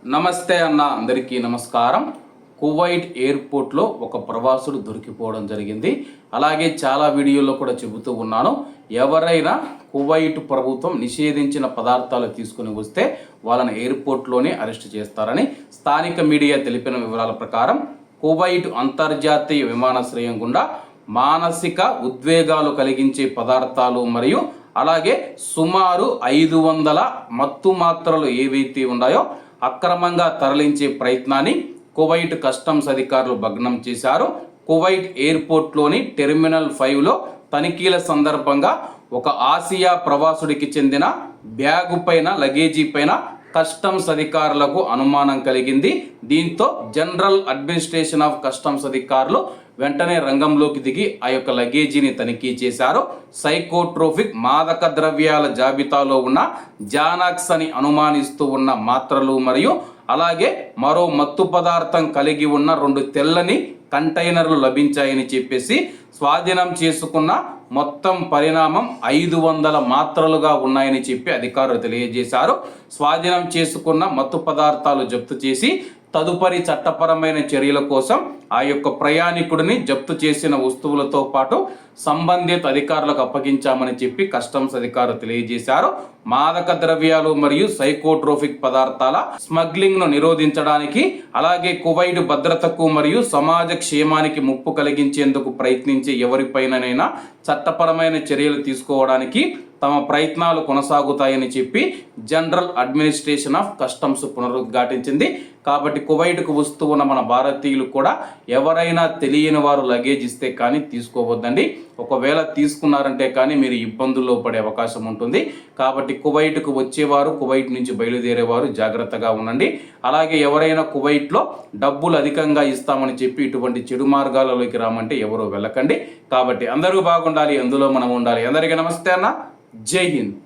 నమస్తే అన్న, అందరికీ నమస్కారం. కువైట్ ఎయిర్పోర్ట్లో ఒక ప్రవాసుడు దొరికిపోవడం జరిగింది. అలాగే చాలా వీడియోల్లో కూడా చెబుతూ ఉన్నాను, ఎవరైనా కువైట్ ప్రభుత్వం నిషేధించిన పదార్థాలు తీసుకుని వస్తే వాళ్ళని ఎయిర్పోర్ట్లోనే అరెస్ట్ చేస్తారని స్థానిక మీడియా తెలిపిన వివరాల ప్రకారం కువైట్ అంతర్జాతీయ విమానాశ్రయం గుండా మానసిక ఉద్వేగాలు కలిగించే పదార్థాలు మరియు అలాగే సుమారు 500 మత్తు మాత్రలు ఏవైతే ఉన్నాయో అక్రమంగా తరలించే ప్రయత్నాన్ని కువైట్ కస్టమ్స్ అధికారులు భగ్నం చేశారు. కువైట్ ఎయిర్పోర్ట్లోని టెర్మినల్ 5లో తనిఖీల సందర్భంగా ఒక ఆసియా ప్రవాసుడికి చెందిన బ్యాగు పైన లగేజీ పైన కస్టమ్స్ అధికారులకు అనుమానం కలిగింది. దీంతో జనరల్ అడ్మినిస్ట్రేషన్ ఆఫ్ కస్టమ్స్ అధికారులు వెంటనే రంగంలోకి దిగి ఆ యొక్క లగేజీని తనిఖీ చేశారు. సైకోట్రోఫిక్ మాదక ద్రవ్యాల జాబితాలో ఉన్న జానాక్స్ అని అనుమానిస్తూ ఉన్న మాత్రలు మరియు అలాగే మరో మత్తు పదార్థం కలిగి ఉన్న 2 తెల్లని కంటైనర్లు లభించాయని చెప్పేసి స్వాధీనం చేసుకున్న మొత్తం పరిణామం 500 మాత్రలుగా ఉన్నాయని చెప్పి అధికారులు తెలియజేశారు. స్వాధీనం చేసుకున్న మత్తు పదార్థాలు జప్తు చేసి తదుపరి చట్టపరమైన చర్యల కోసం ఆ యొక్క ప్రయాణికుడిని జప్తు చేసిన వస్తువులతో పాటు సంబంధిత అధికారులకు అప్పగించామని చెప్పి కస్టమ్స్ అధికారులు తెలియజేశారు. మాదక ద్రవ్యాలు మరియు సైకోట్రోఫిక్ పదార్థాల స్మగ్లింగ్ను నిరోధించడానికి అలాగే కువైట్ భద్రతకు మరియు సమాజ క్షేమానికి ముప్పు కలిగించేందుకు ప్రయత్నించే ఎవరిపైనైనా చట్టపరమైన చర్యలు తీసుకోవడానికి తమ ప్రయత్నాలు కొనసాగుతాయని చెప్పి జనరల్ అడ్మినిస్ట్రేషన్ ఆఫ్ కస్టమ్స్ పునరుద్ఘాటించింది. కాబట్టి కువైట్కు వస్తూ ఉన్న మన భారతీయులు కూడా ఎవరైనా తెలియని వారు లగేజ్ ఇస్తే కానీ తీసుకోవద్దండి. ఒకవేళ తీసుకున్నారంటే కానీ మీరు ఇబ్బందుల్లో పడే అవకాశం ఉంటుంది. కాబట్టి కువైట్కు వచ్చేవారు, కువైట్ నుంచి బయలుదేరేవారు జాగ్రత్తగా ఉండండి. అలాగే ఎవరైనా కువైట్లో డబ్బులు అధికంగా ఇస్తామని చెప్పి ఇటువంటి చెడు మార్గాలలోకి రామంటే ఎవరో వెళ్ళకండి. కాబట్టి అందరూ బాగుండాలి, అందులో మనం ఉండాలి. అందరికీ నమస్తే అన్న, జై హింద్.